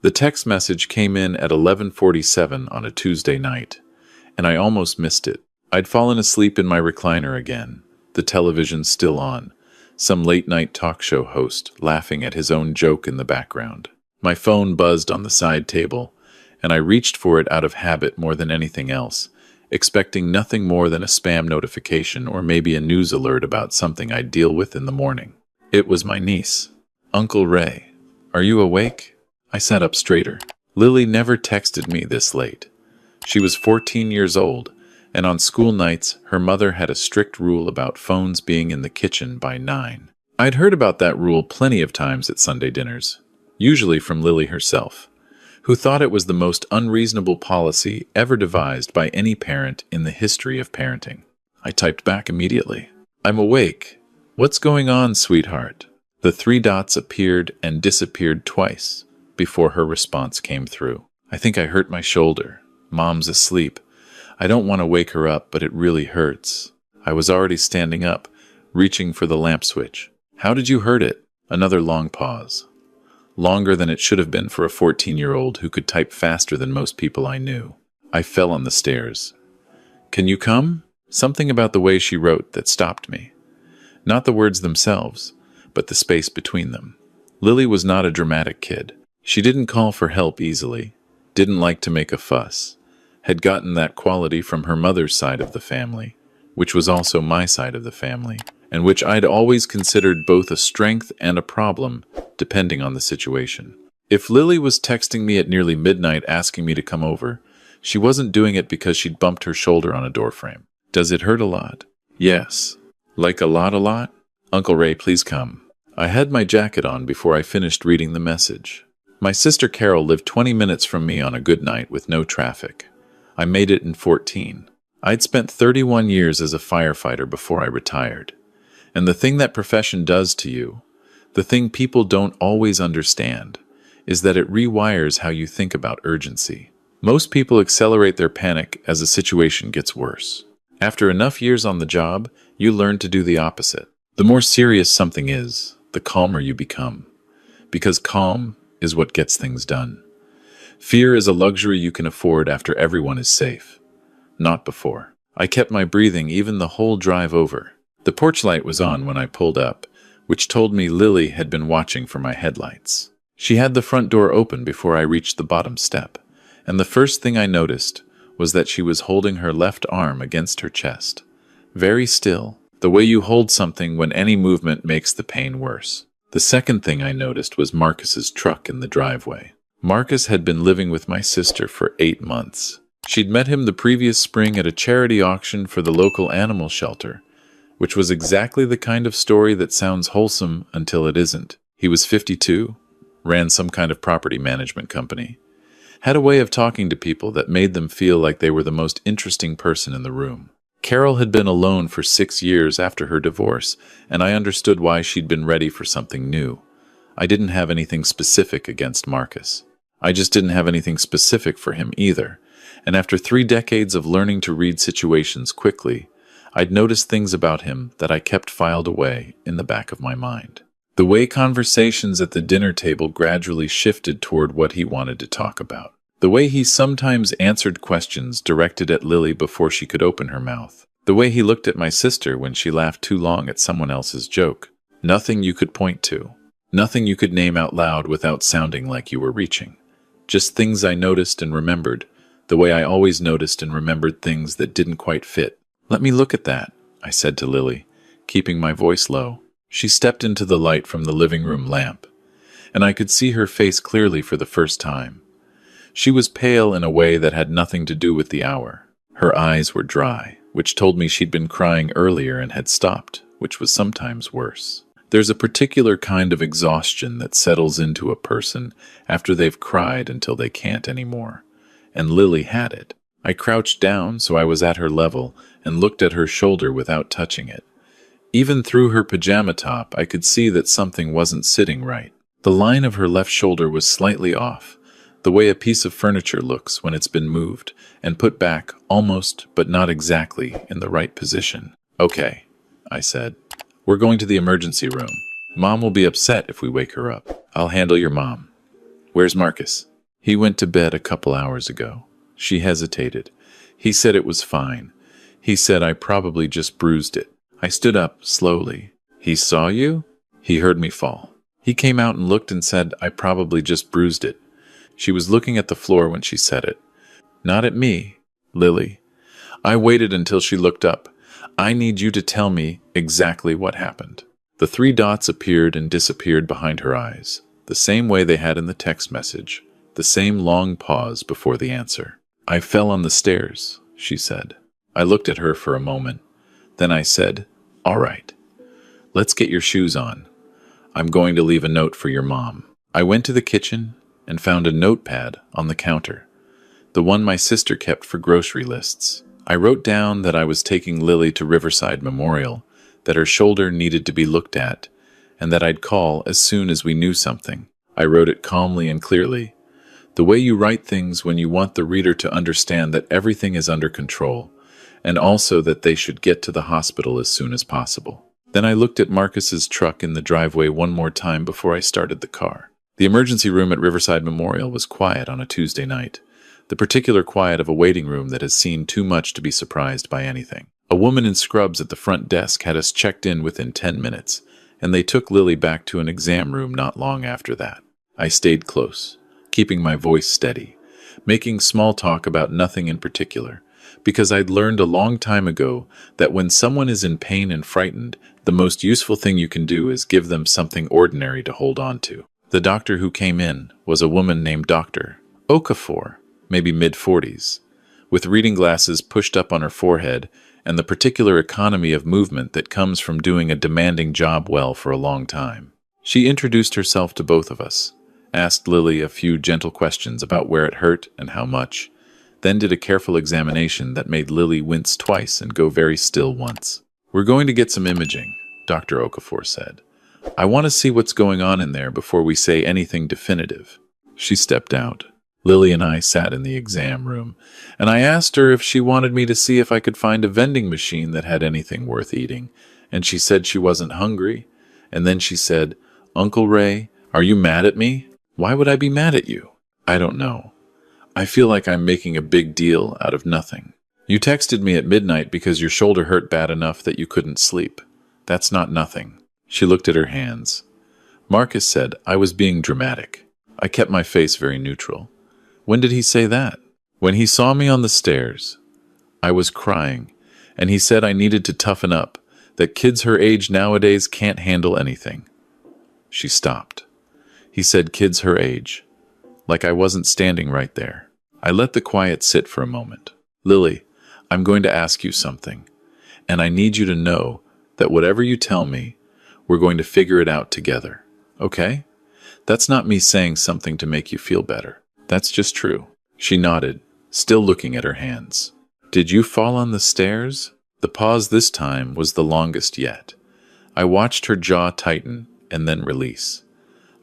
The text message came in at 11:47 on a Tuesday night, and I almost missed it. I'd fallen asleep in my recliner again, the television still on, some late-night talk show host laughing at his own joke in the background. My phone buzzed on the side table, and I reached for it out of habit more than anything else, expecting nothing more than a spam notification or maybe a news alert about something I'd deal with in the morning. It was my niece. "Uncle Ray, are you awake?" I sat up straighter. Lily never texted me this late. She was 14 years old, and on school nights, her mother had a strict rule about phones being in the kitchen by 9. I'd heard about that rule plenty of times at Sunday dinners, usually from Lily herself, who thought it was the most unreasonable policy ever devised by any parent in the history of parenting. I typed back immediately. "I'm awake. What's going on, sweetheart?" The 3 dots appeared and disappeared twice before her response came through. "I think I hurt my shoulder. Mom's asleep. I don't want to wake her up, but it really hurts." I was already standing up, reaching for the lamp switch. "How did you hurt it?" Another long pause. Longer than it should have been for a 14-year-old who could type faster than most people I knew. I fell on the stairs. "Can you come?" Something about the way she wrote that stopped me. Not the words themselves, but the space between them. Lily was not a dramatic kid. She didn't call for help easily, didn't like to make a fuss, had gotten that quality from her mother's side of the family, which was also my side of the family, and which I'd always considered both a strength and a problem, depending on the situation. If Lily was texting me at nearly midnight asking me to come over, she wasn't doing it because she'd bumped her shoulder on a doorframe. "Does it hurt a lot?" "Yes." "Like a lot?" "Uncle Ray, please come." I had my jacket on before I finished reading the message. My sister Carol lived 20 minutes from me on a good night with no traffic. I made it in 14. I'd spent 31 years as a firefighter before I retired. And the thing that profession does to you, the thing people don't always understand, is that it rewires how you think about urgency. Most people accelerate their panic as a situation gets worse. After enough years on the job, you learn to do the opposite. The more serious something is, the calmer you become. Because calm is what gets things done. Fear is a luxury you can afford after everyone is safe. Not before. I kept my breathing even the whole drive over. The porch light was on when I pulled up, which told me Lily had been watching for my headlights. She had the front door open before I reached the bottom step, and the first thing I noticed was that she was holding her left arm against her chest. Very still, the way you hold something when any movement makes the pain worse. The second thing I noticed was Marcus's truck in the driveway. Marcus had been living with my sister for 8 months. She'd met him the previous spring at a charity auction for the local animal shelter, which was exactly the kind of story that sounds wholesome until it isn't. He was 52, ran some kind of property management company, had a way of talking to people that made them feel like they were the most interesting person in the room. Carol had been alone for 6 years after her divorce, and I understood why she'd been ready for something new. I didn't have anything specific against Marcus. I just didn't have anything specific for him either, and after 3 decades of learning to read situations quickly, I'd noticed things about him that I kept filed away in the back of my mind. The way conversations at the dinner table gradually shifted toward what he wanted to talk about. The way he sometimes answered questions directed at Lily before she could open her mouth. The way he looked at my sister when she laughed too long at someone else's joke. Nothing you could point to. Nothing you could name out loud without sounding like you were reaching. Just things I noticed and remembered, the way I always noticed and remembered things that didn't quite fit. "Let me look at that," I said to Lily, keeping my voice low. She stepped into the light from the living room lamp, and I could see her face clearly for the first time. She was pale in a way that had nothing to do with the hour. Her eyes were dry, which told me she'd been crying earlier and had stopped, which was sometimes worse. There's a particular kind of exhaustion that settles into a person after they've cried until they can't anymore, and Lily had it. I crouched down so I was at her level and looked at her shoulder without touching it. Even through her pajama top, I could see that something wasn't sitting right. The line of her left shoulder was slightly off, the way a piece of furniture looks when it's been moved and put back almost but not exactly in the right position. "Okay," I said. "We're going to the emergency room. Mom will be upset if we wake her up. I'll handle your mom. Where's Marcus?" He went to bed a couple hours ago. She hesitated. He said it was fine. He said I probably just bruised it. I stood up slowly. He saw you? He heard me fall. He came out and looked and said I probably just bruised it. She was looking at the floor when she said it. Not at me, Lily. I waited until she looked up. I need you to tell me exactly what happened. The 3 dots appeared and disappeared behind her eyes, the same way they had in the text message, the same long pause before the answer. I fell on the stairs, she said. I looked at her for a moment. Then I said, all right, let's get your shoes on. I'm going to leave a note for your mom. I went to the kitchen and found a notepad on the counter, the one my sister kept for grocery lists. I wrote down that I was taking Lily to Riverside Memorial, that her shoulder needed to be looked at, and that I'd call as soon as we knew something. I wrote it calmly and clearly, the way you write things when you want the reader to understand that everything is under control, and also that they should get to the hospital as soon as possible. Then I looked at Marcus's truck in the driveway one more time before I started the car. The emergency room at Riverside Memorial was quiet on a Tuesday night, the particular quiet of a waiting room that has seen too much to be surprised by anything. A woman in scrubs at the front desk had us checked in within 10 minutes, and they took Lily back to an exam room not long after that. I stayed close, keeping my voice steady, making small talk about nothing in particular, because I'd learned a long time ago that when someone is in pain and frightened, the most useful thing you can do is give them something ordinary to hold on to. The doctor who came in was a woman named Dr. Okafor, maybe mid-40s, with reading glasses pushed up on her forehead and the particular economy of movement that comes from doing a demanding job well for a long time. She introduced herself to both of us, asked Lily a few gentle questions about where it hurt and how much, then did a careful examination that made Lily wince twice and go very still once. We're going to get some imaging, Dr. Okafor said. I want to see what's going on in there before we say anything definitive. She stepped out. Lily and I sat in the exam room, and I asked her if she wanted me to see if I could find a vending machine that had anything worth eating, and she said she wasn't hungry, and then she said, Uncle Ray, are you mad at me? Why would I be mad at you? I don't know. I feel like I'm making a big deal out of nothing. You texted me at midnight because your shoulder hurt bad enough that you couldn't sleep. That's not nothing. She looked at her hands. Marcus said I was being dramatic. I kept my face very neutral. When did he say that? When he saw me on the stairs. I was crying, and he said I needed to toughen up, that kids her age nowadays can't handle anything. She stopped. He said kids her age, like I wasn't standing right there. I let the quiet sit for a moment. Lily, I'm going to ask you something, and I need you to know that whatever you tell me, we're going to figure it out together, okay? That's not me saying something to make you feel better. That's just true. She nodded, still looking at her hands. Did you fall on the stairs? The pause this time was the longest yet. I watched her jaw tighten and then release.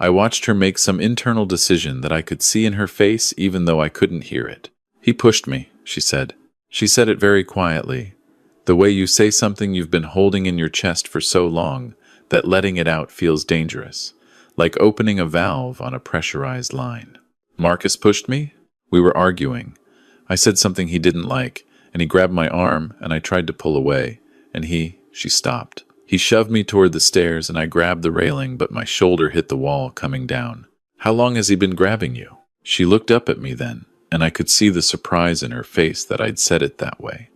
I watched her make some internal decision that I could see in her face even though I couldn't hear it. He pushed me, she said. She said it very quietly. The way you say something you've been holding in your chest for so long that letting it out feels dangerous, like opening a valve on a pressurized line. Marcus pushed me? We were arguing. I said something he didn't like, and he grabbed my arm, and I tried to pull away, and she stopped. He shoved me toward the stairs, and I grabbed the railing, but my shoulder hit the wall coming down. How long has he been grabbing you? She looked up at me then, and I could see the surprise in her face that I'd said it that way.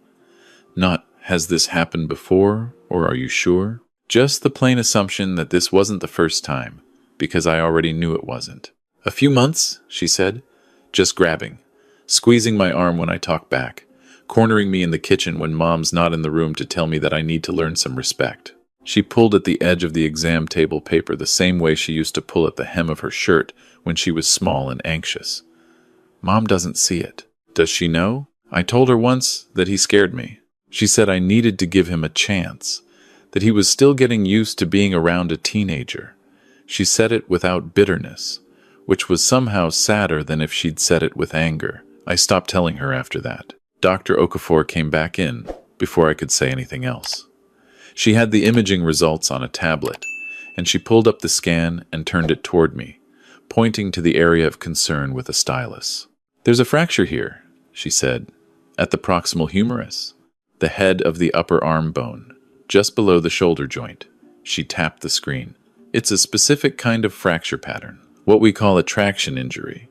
Not, has this happened before, or are you sure? Just the plain assumption that this wasn't the first time, because I already knew it wasn't. A few months, she said, just grabbing, squeezing my arm when I talk back, cornering me in the kitchen when Mom's not in the room to tell me that I need to learn some respect. She pulled at the edge of the exam table paper the same way she used to pull at the hem of her shirt when she was small and anxious. Mom doesn't see it. Does she know? I told her once that he scared me. She said I needed to give him a chance, that he was still getting used to being around a teenager. She said it without bitterness, which was somehow sadder than if she'd said it with anger. I stopped telling her after that. Dr. Okafor came back in before I could say anything else. She had the imaging results on a tablet, and she pulled up the scan and turned it toward me, pointing to the area of concern with a stylus. "There's a fracture here," she said, "at the proximal humerus, the head of the upper arm bone, just below the shoulder joint." She tapped the screen. "It's a specific kind of fracture pattern, what we call a traction injury,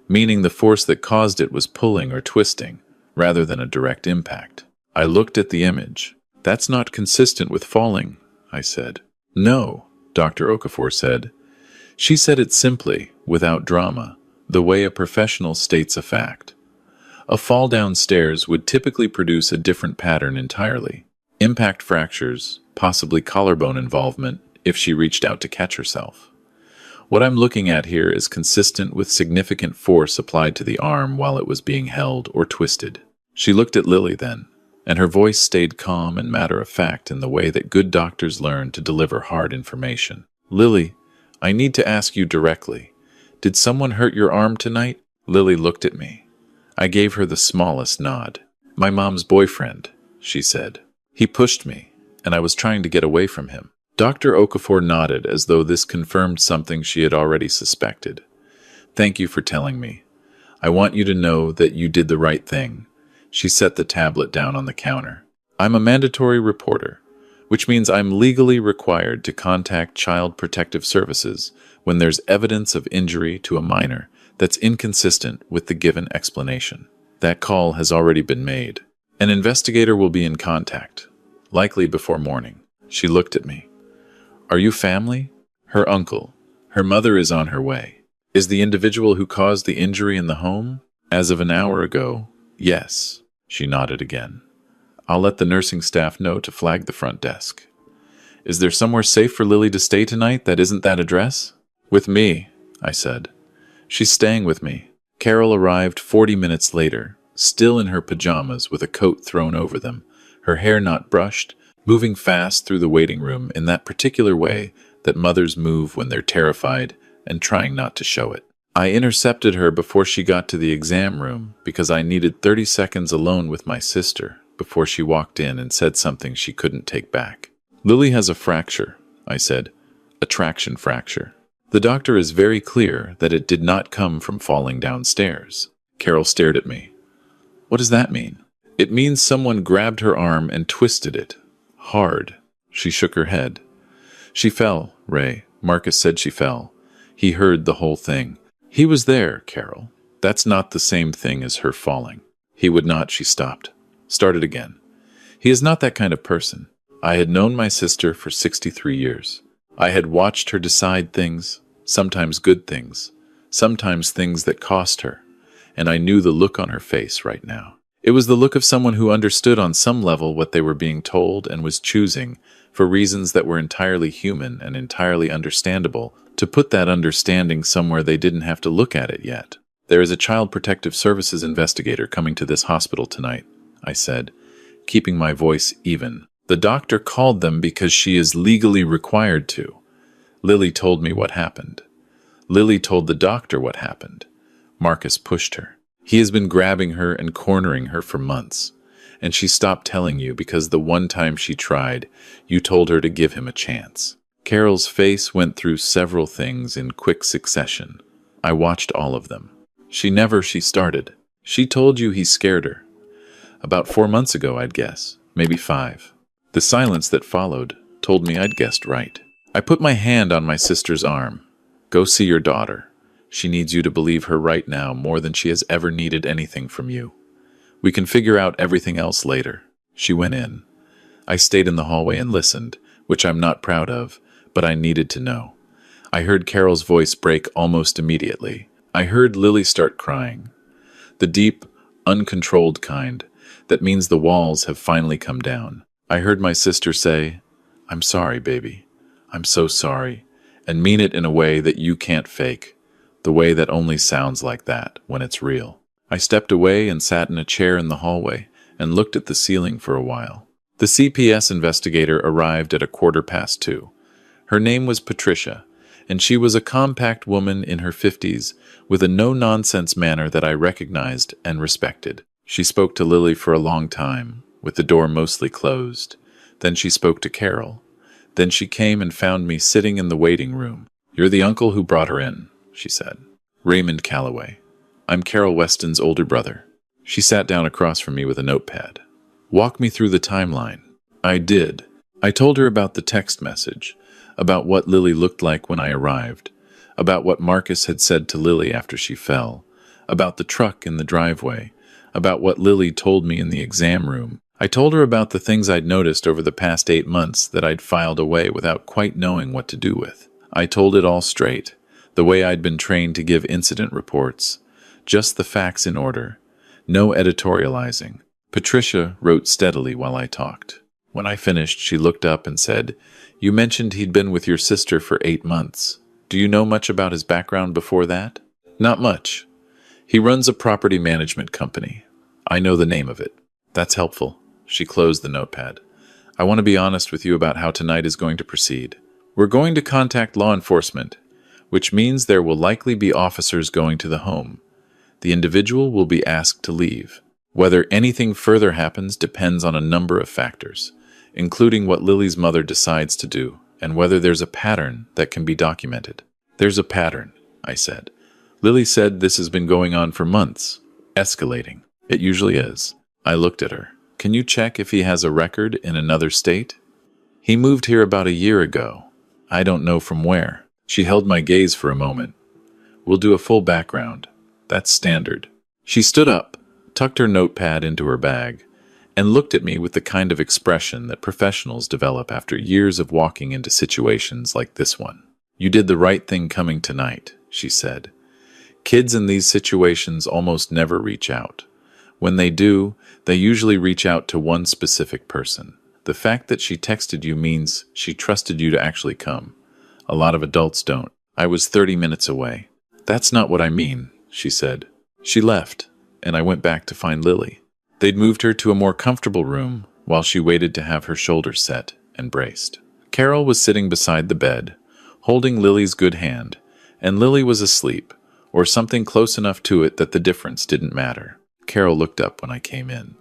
meaning the force that caused it was pulling or twisting, rather than a direct impact." I looked at the image. "That's not consistent with falling," I said. "No," Dr. Okafor said. She said it simply, without drama, the way a professional states a fact. A fall downstairs would typically produce a different pattern entirely. Impact fractures, possibly collarbone involvement, if she reached out to catch herself. What I'm looking at here is consistent with significant force applied to the arm while it was being held or twisted. She looked at Lily then, and her voice stayed calm and matter-of-fact in the way that good doctors learn to deliver hard information. "Lily, I need to ask you directly. Did someone hurt your arm tonight?" Lily looked at me. I gave her the smallest nod. "My mom's boyfriend," she said. "He pushed me, and I was trying to get away from him." Dr. Okafor nodded as though this confirmed something she had already suspected. "Thank you for telling me. I want you to know that you did the right thing." She set the tablet down on the counter. "I'm a mandatory reporter, which means I'm legally required to contact Child Protective Services when there's evidence of injury to a minor that's inconsistent with the given explanation. That call has already been made. An investigator will be in contact, likely before morning." She looked at me. "Are you family?" "Her uncle. Her mother is on her way." "Is the individual who caused the injury in the home?" "As of an hour ago, yes." She nodded again. "I'll let the nursing staff know to flag the front desk." "Is there somewhere safe for Lily to stay tonight that isn't that address?" "With me," I said. "She's staying with me." Carol arrived 40 minutes later, still in her pajamas with a coat thrown over them, her hair not brushed, moving fast through the waiting room in that particular way that mothers move when they're terrified and trying not to show it. I intercepted her before she got to the exam room because I needed 30 seconds alone with my sister before she walked in and said something she couldn't take back. "Lily has a fracture," I said. "A traction fracture. The doctor is very clear that it did not come from falling downstairs." Carol stared at me. "What does that mean?" "It means someone grabbed her arm and twisted it. Hard." She shook her head. "She fell, Ray. Marcus said she fell. He heard the whole thing. He was there, Carol. That's not the same thing as her falling." "He would not," she stopped. Started again. "He is not that kind of person. I had known my sister for 63 years. I had watched her decide things, sometimes good things, sometimes things that cost her, and I knew the look on her face right now. It was the look of someone who understood on some level what they were being told and was choosing, for reasons that were entirely human and entirely understandable, to put that understanding somewhere they didn't have to look at it yet. "There is a Child Protective Services investigator coming to this hospital tonight," I said, keeping my voice even. "The doctor called them because she is legally required to. Lily told me what happened. Lily told the doctor what happened. Marcus pushed her. He has been grabbing her and cornering her for months, and she stopped telling you because the one time she tried, you told her to give him a chance." Carol's face went through several things in quick succession. I watched all of them. She started. "She told you he scared her. About 4 months ago, I'd guess. Maybe 5. The silence that followed told me I'd guessed right. I put my hand on my sister's arm. "Go see your daughter. She needs you to believe her right now more than she has ever needed anything from you. We can figure out everything else later." She went in. I stayed in the hallway and listened, which I'm not proud of, but I needed to know. I heard Carol's voice break almost immediately. I heard Lily start crying. The deep, uncontrolled kind that means the walls have finally come down. I heard my sister say, "I'm sorry, baby. I'm so sorry," and mean it in a way that you can't fake. The way that only sounds like that when it's real. I stepped away and sat in a chair in the hallway and looked at the ceiling for a while. The CPS investigator arrived at 2:15. Her name was Patricia, and she was a compact woman in her 50s with a no-nonsense manner that I recognized and respected. She spoke to Lily for a long time, with the door mostly closed. Then she spoke to Carol. Then she came and found me sitting in the waiting room. "You're the uncle who brought her in," she said. Raymond Calloway. I'm Carol Weston's older brother. She sat down across from me with a notepad. Walk me through the timeline. I did. I told her about the text message, about what Lily looked like when I arrived, about what Marcus had said to Lily after she fell, about the truck in the driveway, about what Lily told me in the exam room. I told her about the things I'd noticed over the past 8 months that I'd filed away without quite knowing what to do with. I told it all straight, the way I'd been trained to give incident reports, just the facts in order, no editorializing. Patricia wrote steadily while I talked. When I finished, she looked up and said, You mentioned he'd been with your sister for 8 months. Do you know much about his background before that? Not much. He runs a property management company. I know the name of it. That's helpful. She closed the notepad. I want to be honest with you about how tonight is going to proceed. We're going to contact law enforcement, which means there will likely be officers going to the home. The individual will be asked to leave. Whether anything further happens depends on a number of factors, including what Lily's mother decides to do and whether there's a pattern that can be documented. There's a pattern, I said. Lily said this has been going on for months, escalating. It usually is. I looked at her. Can you check if he has a record in another state? He moved here about a year ago. I don't know from where. She held my gaze for a moment. We'll do a full background. That's standard. She stood up, tucked her notepad into her bag, and looked at me with the kind of expression that professionals develop after years of walking into situations like this one. You did the right thing coming tonight, she said. Kids in these situations almost never reach out. When they do, they usually reach out to one specific person. The fact that she texted you means she trusted you to actually come. A lot of adults don't. I was 30 minutes away. That's not what I mean, she said. She left, and I went back to find Lily. They'd moved her to a more comfortable room while she waited to have her shoulders set and braced. Carol was sitting beside the bed, holding Lily's good hand, and Lily was asleep, or something close enough to it that the difference didn't matter. Carol looked up when I came in.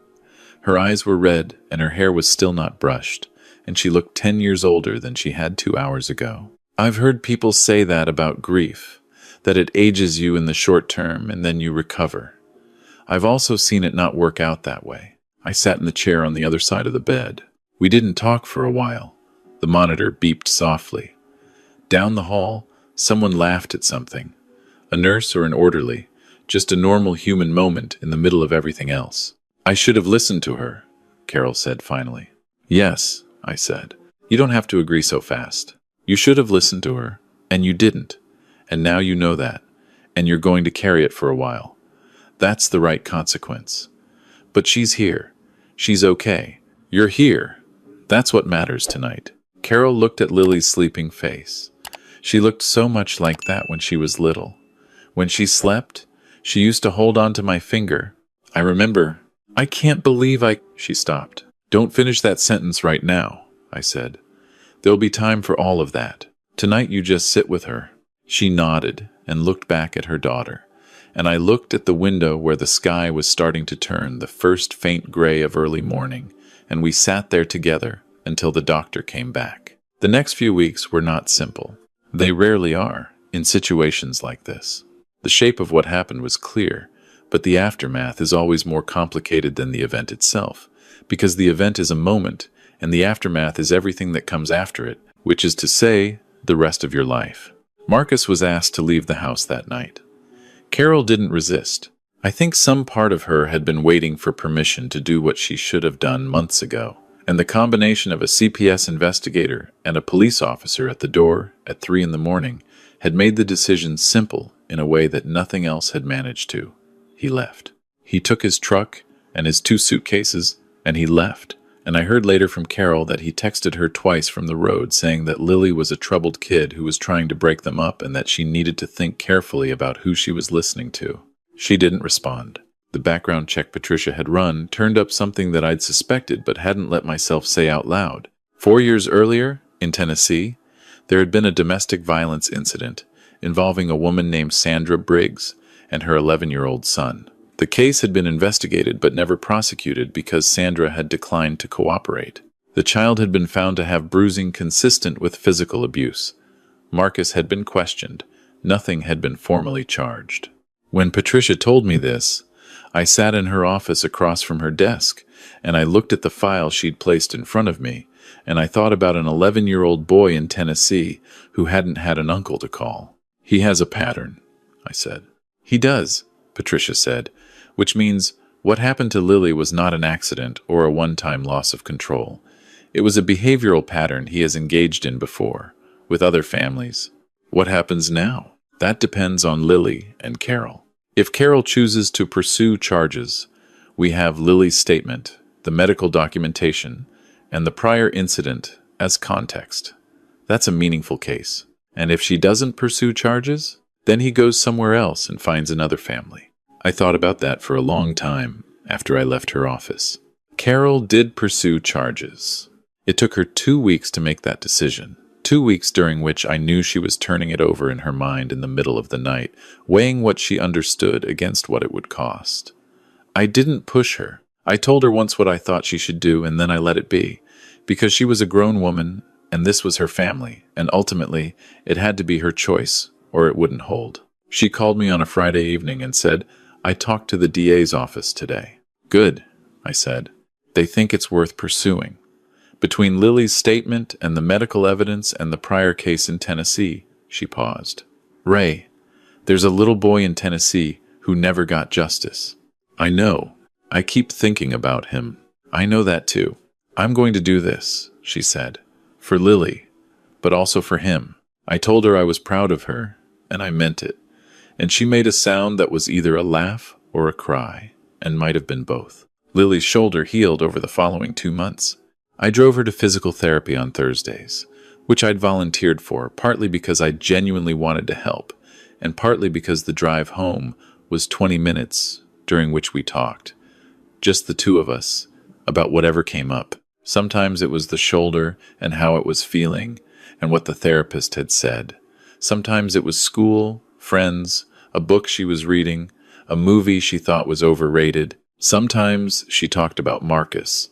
Her eyes were red, and her hair was still not brushed, and she looked 10 years older than she had 2 hours ago. I've heard people say that about grief, that it ages you in the short term and then you recover. I've also seen it not work out that way. I sat in the chair on the other side of the bed. We didn't talk for a while. The monitor beeped softly. Down the hall, someone laughed at something. A nurse or an orderly, just a normal human moment in the middle of everything else. I should have listened to her, Carol said finally. Yes, I said. You don't have to agree so fast. You should have listened to her, and you didn't. And now you know that, and you're going to carry it for a while. That's the right consequence. But she's here. She's okay. You're here. That's what matters tonight. Carol looked at Lily's sleeping face. She looked so much like that when she was little. When she slept, she used to hold on to my finger. I remember. I can't believe She stopped. Don't finish that sentence right now, I said. There'll be time for all of that. Tonight you just sit with her. She nodded and looked back at her daughter, and I looked at the window where the sky was starting to turn the first faint gray of early morning, and we sat there together until the doctor came back. The next few weeks were not simple. They rarely are in situations like this. The shape of what happened was clear, but the aftermath is always more complicated than the event itself, because the event is a moment, and the aftermath is everything that comes after it, which is to say, the rest of your life. Marcus was asked to leave the house that night. Carol didn't resist. I think some part of her had been waiting for permission to do what she should have done months ago, and the combination of a CPS investigator and a police officer at the door at 3 a.m. had made the decision simple in a way that nothing else had managed to. He left. He took his truck and his 2 suitcases, and he left. And I heard later from Carol that he texted her twice from the road saying that Lily was a troubled kid who was trying to break them up and that she needed to think carefully about who she was listening to. She didn't respond. The background check Patricia had run turned up something that I'd suspected but hadn't let myself say out loud. 4 years earlier, in Tennessee, there had been a domestic violence incident involving a woman named Sandra Briggs and her 11-year-old son. The case had been investigated but never prosecuted because Sandra had declined to cooperate. The child had been found to have bruising consistent with physical abuse. Marcus had been questioned, Nothing had been formally charged. When Patricia told me this, I sat in her office across from her desk, and I looked at the file she'd placed in front of me, and I thought about an 11-year-old boy in Tennessee who hadn't had an uncle to call. He has a pattern, I said. He does, Patricia said, which means what happened to Lily was not an accident or a one-time loss of control. It was a behavioral pattern he has engaged in before, with other families. What happens now? That depends on Lily and Carol. If Carol chooses to pursue charges, we have Lily's statement, the medical documentation, and the prior incident as context. That's a meaningful case. And if she doesn't pursue charges, then he goes somewhere else and finds another family. I thought about that for a long time after I left her office. Carol did pursue charges. It took her 2 weeks to make that decision. 2 weeks during which I knew she was turning it over in her mind in the middle of the night, weighing what she understood against what it would cost. I didn't push her. I told her once what I thought she should do, and then I let it be, because she was a grown woman, and this was her family, and ultimately, it had to be her choice, or it wouldn't hold. She called me on a Friday evening and said, "I talked to the DA's office today." "Good," I said. "They think it's worth pursuing." Between Lily's statement and the medical evidence and the prior case in Tennessee, she paused. "Ray, there's a little boy in Tennessee who never got justice." "I know. I keep thinking about him." "I know that too. I'm going to do this," she said. "For Lily, but also for him." I told her I was proud of her, and I meant it. And she made a sound that was either a laugh or a cry, and might have been both. Lily's shoulder healed over the following 2 months. I drove her to physical therapy on Thursdays, which I'd volunteered for, partly because I genuinely wanted to help, and partly because the drive home was 20 minutes during which we talked. Just the two of us, about whatever came up. Sometimes it was the shoulder and how it was feeling, and what the therapist had said. Sometimes it was school, friends, a book she was reading, a movie she thought was overrated. Sometimes she talked about Marcus,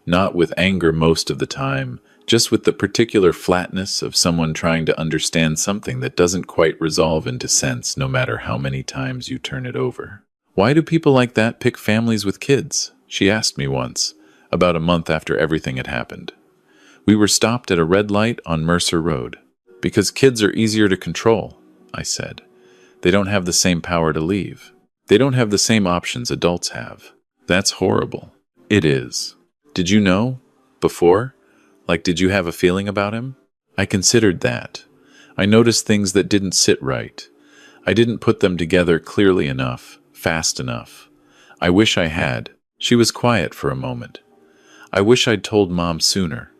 not with anger most of the time, just with the particular flatness of someone trying to understand something that doesn't quite resolve into sense no matter how many times you turn it over. "Why do people like that pick families with kids?" she asked me once, about a month after everything had happened. We were stopped at a red light on Mercer Road. "Because kids are easier to control," I said. "They don't have the same power to leave. They don't have the same options adults have." "That's horrible." "It is." "Did you know? Before? Like, did you have a feeling about him?" I considered that. I noticed things that didn't sit right. I didn't put them together clearly enough, fast enough. I wish I had. She was quiet for a moment. "I wish I'd told Mom sooner,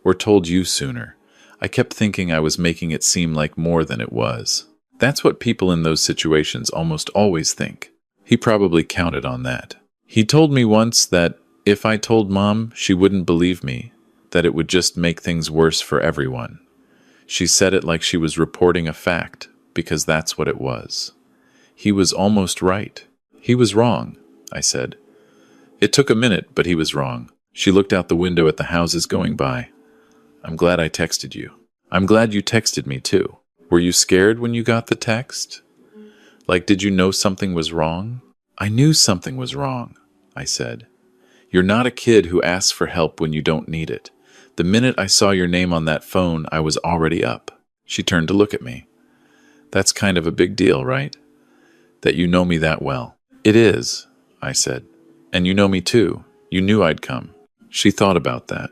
or told you sooner. I kept thinking I was making it seem like more than it was." That's what people in those situations almost always think. He probably counted on that. He told me once that if I told Mom, she wouldn't believe me, that it would just make things worse for everyone. She said it like she was reporting a fact, because that's what it was. He was almost right. He was wrong, I said. It took a minute, but he was wrong. She looked out the window at the houses going by. "I'm glad I texted you." "I'm glad you texted me too." "Were you scared when you got the text? Like, did you know something was wrong?" "I knew something was wrong," I said. "You're not a kid who asks for help when you don't need it. The minute I saw your name on that phone, I was already up." She turned to look at me. "That's kind of a big deal, right? That you know me that well." "It is," I said. "And you know me too. You knew I'd come." She thought about that.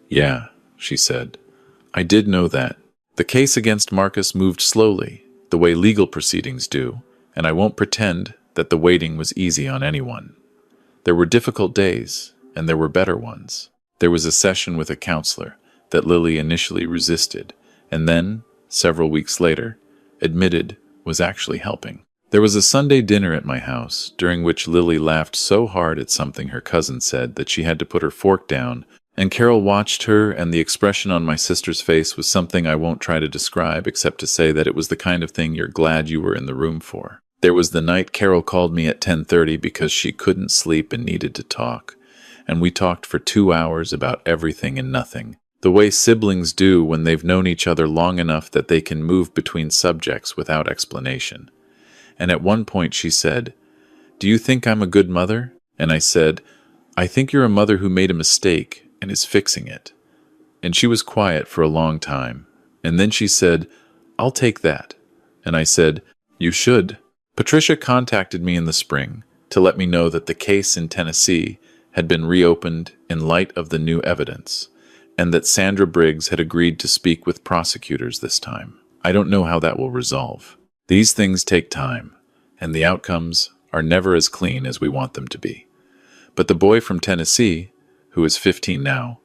"Yeah," she said. "I did know that." The case against Marcus moved slowly, the way legal proceedings do, and I won't pretend that the waiting was easy on anyone. There were difficult days, and there were better ones. There was a session with a counselor that Lily initially resisted, and then, several weeks later, admitted was actually helping. There was a Sunday dinner at my house, during which Lily laughed so hard at something her cousin said that she had to put her fork down, and Carol watched her, and the expression on my sister's face was something I won't try to describe except to say that it was the kind of thing you're glad you were in the room for. There was the night Carol called me at 10:30 because she couldn't sleep and needed to talk, and we talked for 2 hours about everything and nothing. the way siblings do when they've known each other long enough that they can move between subjects without explanation. And at one point she said, "Do you think I'm a good mother?" And I said, "I think you're a mother who made a mistake and is fixing it." And she was quiet for a long time. And then she said, "I'll take that." And I said, "You should." Patricia contacted me in the spring to let me know that the case in Tennessee had been reopened in light of the new evidence, and that Sandra Briggs had agreed to speak with prosecutors this time. I don't know how that will resolve. These things take time, and the outcomes are never as clean as we want them to be. But the boy from Tennessee, who is 15 now,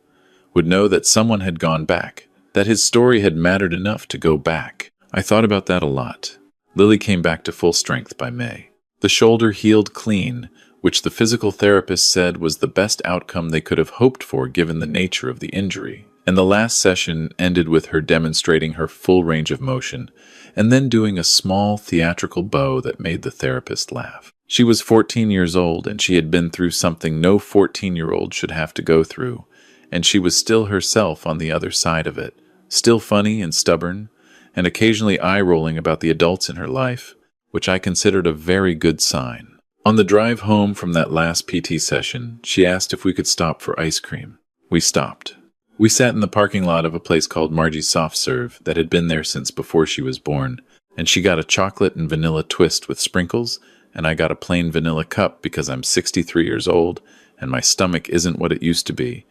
would know that someone had gone back, that his story had mattered enough to go back. I thought about that a lot. Lily came back to full strength by May. The shoulder healed clean, which the physical therapist said was the best outcome they could have hoped for given the nature of the injury. And the last session ended with her demonstrating her full range of motion, and then doing a small theatrical bow that made the therapist laugh. She was 14 years old, and she had been through something no 14-year-old should have to go through, and she was still herself on the other side of it, still funny and stubborn, and occasionally eye-rolling about the adults in her life, which I considered a very good sign. On the drive home from that last PT session, she asked if we could stop for ice cream. We stopped. We sat in the parking lot of a place called Margie's Soft Serve that had been there since before she was born, and she got a chocolate and vanilla twist with sprinkles, and I got a plain vanilla cup because I'm 63 years old and my stomach isn't what it used to be.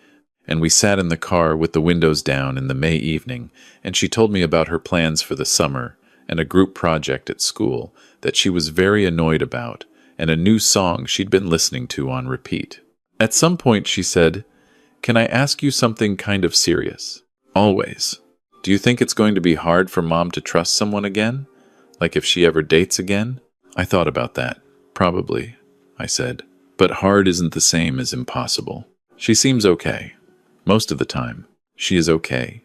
And we sat in the car with the windows down in the May evening, and she told me about her plans for the summer and a group project at school that she was very annoyed about, and a new song she'd been listening to on repeat. At some point she said, "Can I ask you something kind of serious?" "Always. Do you think it's going to be hard for Mom to trust someone again? Like if she ever dates again?" I thought about that. "Probably," I said. "But hard isn't the same as impossible. She seems okay. Most of the time. She is okay.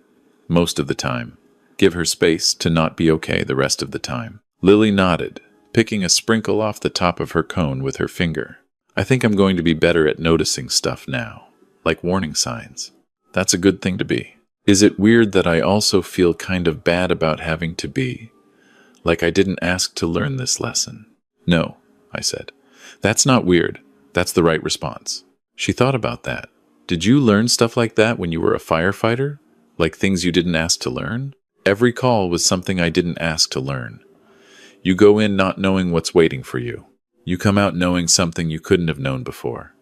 Most of the time. Give her space to not be okay the rest of the time." Lily nodded, picking a sprinkle off the top of her cone with her finger. "I think I'm going to be better at noticing stuff now, like warning signs. That's a good thing to be. Is it weird that I also feel kind of bad about having to be? Like I didn't ask to learn this lesson?" "No," I said. "That's not weird. That's the right response." She thought about that. "Did you learn stuff like that when you were a firefighter? Like things you didn't ask to learn?" "Every call was something I didn't ask to learn. You go in not knowing what's waiting for you. You come out knowing something you couldn't have known before."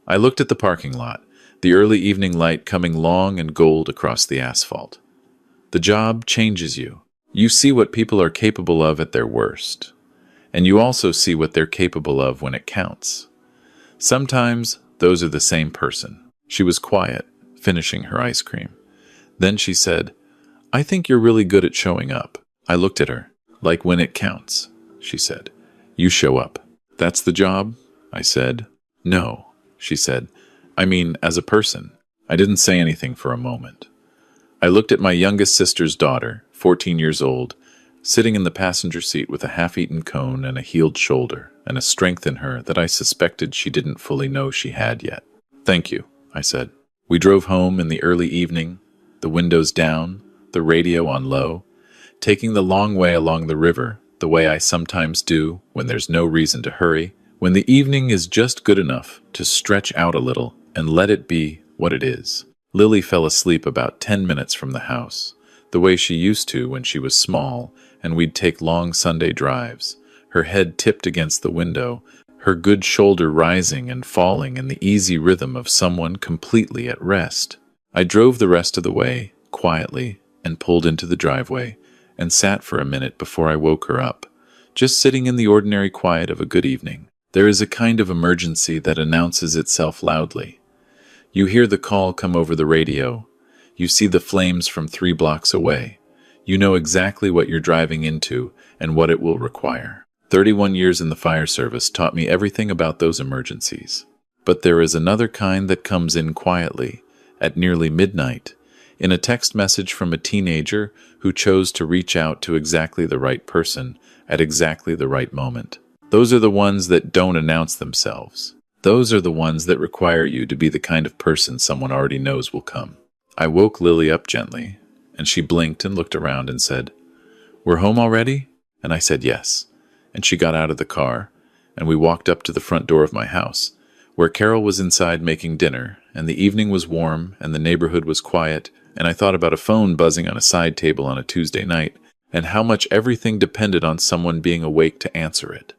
I looked at the parking lot, the early evening light coming long and gold across the asphalt. The job changes you. You see what people are capable of at their worst. And you also see what they're capable of when it counts. Sometimes those are the same person. She was quiet, finishing her ice cream. Then she said, "I think you're really good at showing up." I looked at her. "Like when it counts," she said. "You show up." "That's the job?" I said. "No," she said. "I mean, as a person." I didn't say anything for a moment. I looked at my youngest sister's daughter, 14 years old, sitting in the passenger seat with a half-eaten cone and a healed shoulder, and a strength in her that I suspected she didn't fully know she had yet. "Thank you," I said. We drove home in the early evening, the windows down, the radio on low, taking the long way along the river, the way I sometimes do when there's no reason to hurry, when the evening is just good enough to stretch out a little and let it be what it is. Lily fell asleep about 10 minutes from the house, the way she used to when she was small, and we'd take long Sunday drives, her head tipped against the window, her good shoulder rising and falling in the easy rhythm of someone completely at rest. I drove the rest of the way, quietly, and pulled into the driveway, and sat for a minute before I woke her up, just sitting in the ordinary quiet of a good evening. There is a kind of emergency that announces itself loudly. You hear the call come over the radio. You see the flames from 3 blocks away. You know exactly what you're driving into and what it will require. 31 years in the fire service taught me everything about those emergencies. But there is another kind that comes in quietly, at nearly midnight, in a text message from a teenager who chose to reach out to exactly the right person at exactly the right moment. Those are the ones that don't announce themselves. Those are the ones that require you to be the kind of person someone already knows will come. I woke Lily up gently, and she blinked and looked around and said, "We're home already?" And I said yes. And she got out of the car, and we walked up to the front door of my house, where Carol was inside making dinner, and the evening was warm, and the neighborhood was quiet, and I thought about a phone buzzing on a side table on a Tuesday night, and how much everything depended on someone being awake to answer it.